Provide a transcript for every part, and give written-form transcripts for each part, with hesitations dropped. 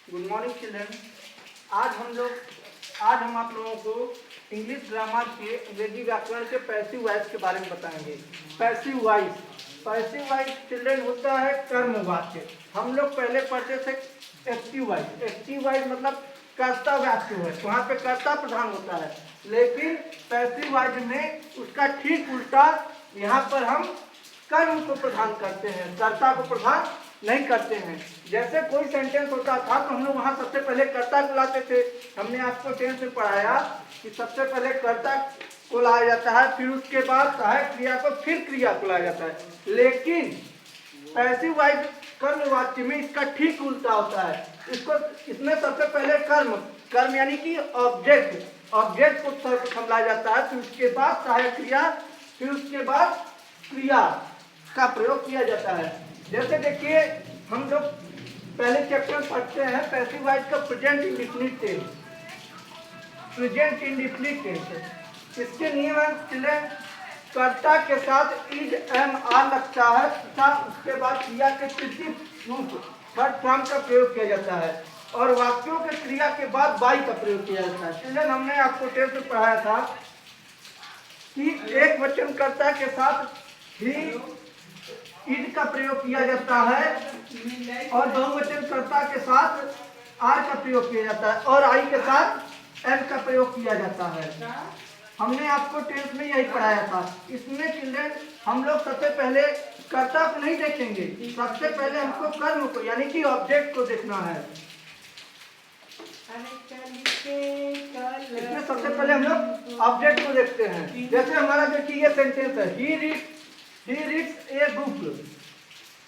Good morning children. आज हम आप लोगों को इंग्लिश ग्रामर के अंग्रेजी व्याकरण के पैसिव वॉइस के बारे में बताएंगे। पैसिव वॉइस चिल्ड्रन होता है कर्मवाच्य। हम लोग पहले पढ़ते थे एक्टिव वॉइस मतलब कर्ता वाच्य है, वहाँ पे कर्ता प्रधान होता है, लेकिन पैसिव वॉइस में उसका ठीक उल्टा यहाँ पर हम कर्म को प्रधान करते हैं, कर्ता को प्रधान नहीं करते हैं। जैसे कोई सेंटेंस होता था तो हम लोग वहाँ सबसे पहले कर्ता को लाते थे। हमने आपको टेंस में पढ़ाया कि सबसे पहले कर्ता को लाया जाता है, फिर उसके बाद सहायक क्रिया को, फिर क्रिया को लाया जाता है। लेकिन पैसिव वॉइस कर्म वाच्य में इसका ठीक उल्टा होता है। इसमें सबसे पहले कर्म यानी कि ऑब्जेक्ट को सर्वप्रथम लाया जाता है, फिर उसके बाद सहायक क्रिया, फिर उसके बाद क्रिया का प्रयोग किया जाता है। जैसे देखिए हम लोग पहले चैप्टर पढ़ते हैं पैसिव वॉइस का प्रेजेंट इंडेफिनिट टेंस। इसके नियम है कर्ता के साथ इज एम आर लगता है तथा उसके बाद क्रिया के तृतीय रूप थर्ड फॉर्म का प्रयोग किया जाता है और वाक्यों के क्रिया के बाद बाई का प्रयोग किया जाता है। चिल्ड्रन, हमने आपको टेंस में पढ़ाया था कि एक वचन कर्ता के साथ ही इज का प्रयोग किया जाता है और बहुवचन कर्ता के साथ आर का प्रयोग किया जाता है और आई के साथ एम का प्रयोग किया जाता है। हमने आपको टेंस में यही पढ़ाया था। इसमें चिल्ड्रन हम लोग सबसे पहले कर्ता को नहीं देखेंगे, सबसे पहले हमको कर्म को यानी कि ऑब्जेक्ट को देखना है। इसमें सबसे पहले हम लोग ऑब्जेक्ट को देखते हैं। जैसे हमारा देखिए ये सेंटेंस है, ही रीड्स ए बुक।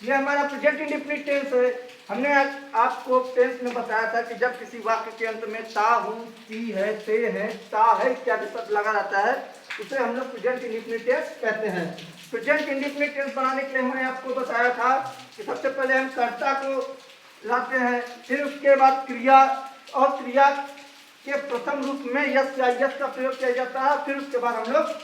ये हमारा प्रेजेंट इंडेफिनिट टेंस है। हमने आपको टेंस में बताया था कि जब किसी वाक्य के अंत में ता हूँ, ती है, ते है, ता है इत्यादि शब्द लगा रहता है, उसे हम लोग प्रेजेंट इंडेफिनिट टेंस कहते हैं। प्रेजेंट इंडेफिनिट टेंस बनाने के लिए हमने आपको बताया था कि सबसे पहले हम कर्ता को लाते हैं, फिर उसके बाद क्रिया और क्रिया के प्रथम रूप में यस या यस का प्रयोग किया जाता है, फिर उसके बाद हम लोग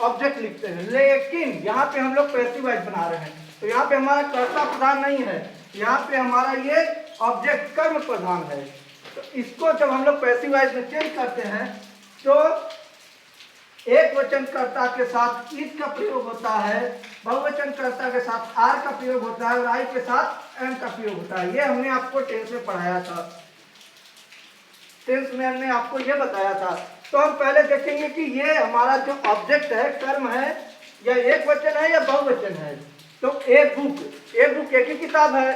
ऑब्जेक्ट लिखते हैं। लेकिन यहाँ पे हम लोग पैसिव वॉइस बना रहे हैं तो यहाँ पे हमारा कर्ता प्रधान नहीं है, यहाँ पे हमारा ये ऑब्जेक्ट कर्म प्रधान है। तो इसको जब हम लोग पैसिव वॉइस में चेंज करते हैं तो एक वचन कर्ता के साथ इज का प्रयोग होता है, बहुवचन कर्ता के साथ आर का प्रयोग होता है और आई के साथ एम का प्रयोग होता है। ये हमने आपको टेंस में पढ़ाया था। टेंस में हमने आपको ये बताया था। तो हम पहले देखेंगे कि ये हमारा जो ऑब्जेक्ट है कर्म है या एक वचन है या बहुवचन है। तो ए बुक एक ही किताब है,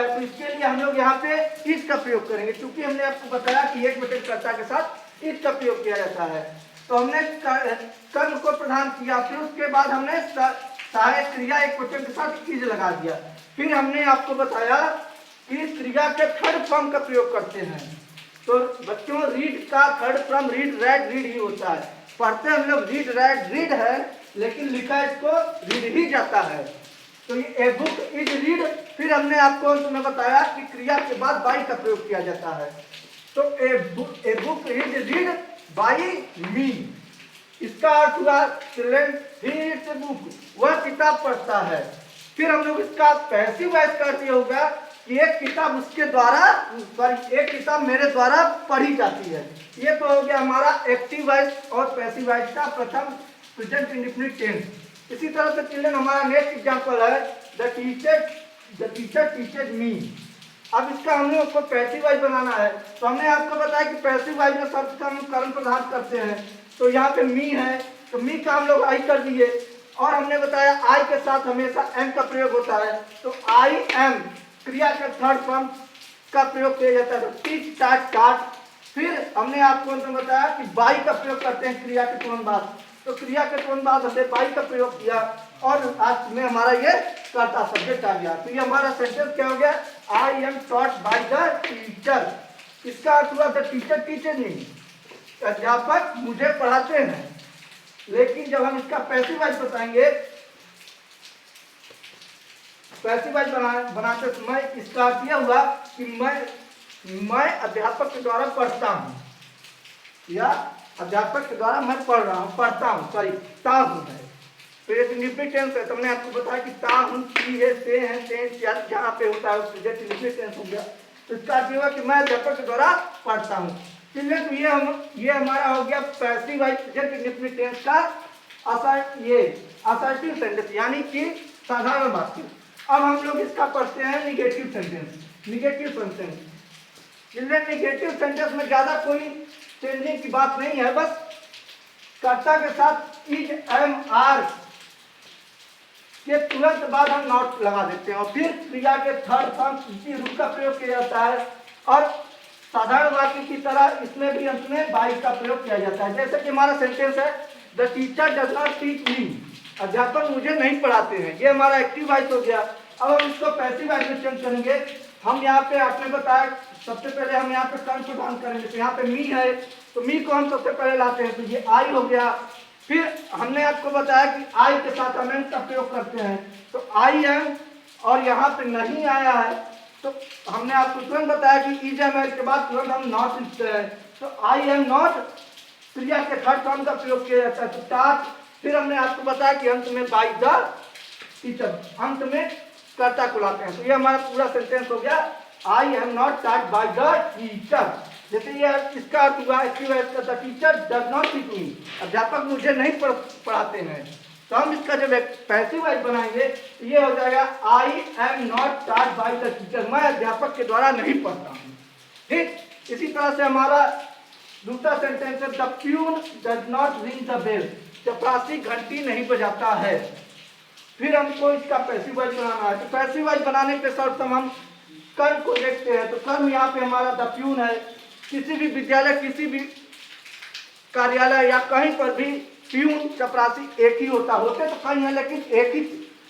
तो इसके लिए हम लोग यहाँ पे इज का प्रयोग करेंगे, क्योंकि हमने आपको बताया कि एक वचन कर्ता के साथ इज का प्रयोग किया जाता है। तो हमने कर्म को प्रधान किया, फिर उसके बाद हमने सहायक क्रिया एक वचन के साथ इज लगा दिया। फिर हमने आपको बताया कि क्रिया के थर्ड फॉर्म का प्रयोग करते हैं। तो बच्चों रीड का थर्ड फॉर्म रीड ही होता है। पढ़ते हम लोग रीड है, लेकिन लिखा इसको रीड ही जाता है। तो ये ए बुक इज रीड, फिर हमने आपको अंत में बताया कि क्रिया के बाद बाई का प्रयोग किया जाता है। तो a book is read by me, इसका अर्थ हुआ children he reads a book, वह किताब पढ़ता है। फिर हम लोग इसका पैसिव वॉइस का अर्थ होगा कि एक किताब उसके द्वारा एक किताब मेरे द्वारा पढ़ी जाती है। ये तो हो गया हमारा एक्टिव वॉइस और पैसिव वॉइस का प्रथम प्रेजेंट इंडेफिनिट टेंस। इसी तरह से चिल्ड्रन हमारा नेक्स्ट एग्जांपल है द टीचर टीचेड मी। अब इसका हम लोग को पैसिव वॉइस बनाना है। तो हमने आपको बताया कि पैसिव वॉइस में शब्द का हम कर्म प्रधान करते हैं। तो यहाँ पे मी है, तो मी का हम लोग आई कर दिए और हमने बताया आई के साथ हमेशा एम का प्रयोग होता है। तो आई एम क्रिया के थर्ड फॉर्म का प्रयोग किया जाता है, टीच टाट टाट। फिर हमने आपको बताया कि बाई का प्रयोग करते हैं क्रिया के तुरंत बाद। तो क्रिया के तुरंत बाद हमने बाई का प्रयोग किया और आज में हमारा ये कर्ता सब्जेक्ट आ गया। तो ये हमारा सेंटेंस क्या हो गया, I am taught by the teacher. इसका अर्थ हुआ द टीचर टीचर नहीं, अध्यापक मुझे पढ़ाते हैं। लेकिन जब हम इसका पैसिव वॉइस बताएंगे, पैसिव वॉइस बनाते समय इसका अर्थ यह हुआ कि मैं अध्यापक के द्वारा पढ़ता हूँ या अध्यापक के द्वारा मैं पढ़ता हूँ ता हूँ है। तो ये इंडेफिनिट टेंस है। तुमने आपको बताया कि ता हूँ, ती है, से है, टेंस जहाँ पे होता है प्रेजेंट इंडेफिनिट टेंस हो गया। तो इसका अर्थ ये हुआ कि मैं अध्यापक के द्वारा पढ़ता हूँ। चिल्ड्रन, तो ये हमारा हो गया पैसिव इंडेफिनिट टेंस का असर्टिव सेंटेंस यानी कि साधारण वाक्य। अब हम लोग इसका पढ़ते हैं negative sentence. Negative sentence children, negative sentence में ज्यादा कोई चेंजिंग की बात नहीं है, बस कर्ता के साथ इज एम आर के तुरंत बाद हम नॉट लगा देते हैं और फिर क्रिया के थर्ड फॉर्म रूप का प्रयोग किया जाता है और साधारण वाक्य की तरह इसमें भी अंत में बाई का प्रयोग किया जाता है। जैसे कि हमारा सेंटेंस है the teacher does not teach me, अध्यापक मुझे नहीं पढ़ाते हैं, ये हमारा एक्टिव वॉइस हो गया। अब हम इसको पैसिव वॉइस में चेंज करेंगे। हम यहाँ पे आपने बताया सबसे पहले हम यहाँ पे कर्म प्रदान करेंगे, तो यहाँ पे मी है तो मी को हम सबसे पहले लाते हैं, तो ये आई हो गया। फिर हमने आपको बताया कि आई के साथ हम एम का प्रयोग करते हैं, तो आई एम और यहाँ पे नहीं आया है तो हमने आपको तुरंत बताया कि इज एम एल के बाद तुरंत हम नॉट लिखते हैं, तो आई एम नॉट क्रिया के थर्ड फॉर्म का प्रयोग किया जाता है, तो टाट। फिर हमने आपको बताया कि अंत में बाय द टीचर, अंत में कर्ता को लाते हैं, तो ये हमारा पूरा सेंटेंस हो गया I am not taught by the teacher. जैसे ये इसका अर्थ हुआ the teacher does not teach me, अध्यापक मुझे नहीं पढ़ाते हैं। तो हम इसका जब पैसिव वॉइस बनाएंगे तो ये हो जाएगा I am not taught by the teacher, मैं अध्यापक के द्वारा नहीं पढ़ता हूँ। ठीक, इसी तरह से हमारा दूसरा सेंटेंस है the peon does not ring the bell, चपरासी घंटी नहीं बजाता है। फिर हमको इसका पैसिव वॉइस बनाना है, तो पैसिव वॉइस बनाने के सर्वप्रथम हम कर्म को देखते हैं। तो कर्म यहाँ पे हमारा द प्यून है। किसी भी विद्यालय, किसी भी कार्यालय या कहीं पर भी प्यून चपरासी एक ही होते तो कहीं है, लेकिन एक ही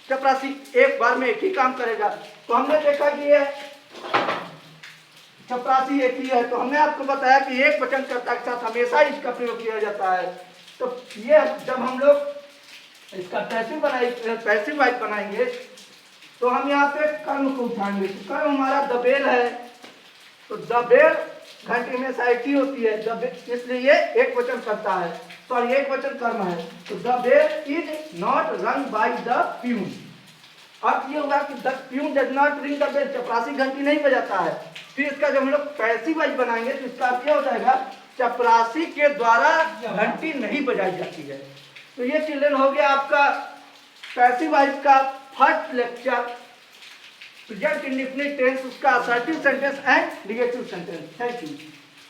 चपरासी एक बार में एक ही काम करेगा। तो हमने देखा कि ये चपरासी एक ही है, तो हमने आपको बताया कि एक वचनकर्ता के साथ हमेशा इसका प्रयोग किया जाता है। तो ये जब हम लोग इसका पैसिव वॉइस बनाएंगे तो हम यहाँ पे कर्म को उठाएंगे। तो कर्म हमारा द बेल है, तो द बेल घंटी में एक ही होती है, इसलिए ये एक वचन करता है, सॉरी एक वचन कर्म है। तो the bell is not run by the peon, अर्थ ये हुआ कि the peon does not ring the bell, चपरासी घंटी नहीं बजाता है। फिर इसका जब हम लोग पैसिव वॉइस बनाएंगे तो इसका अर्थ क्या हो जाएगा, चपरासी के द्वारा घंटी नहीं बजाई जाती है। तो ये चिल्ड्रन हो गया आपका पैसिव वॉइस का first lecture, present indefinite tense, उसका assertive sentence and negative sentence. Thank you.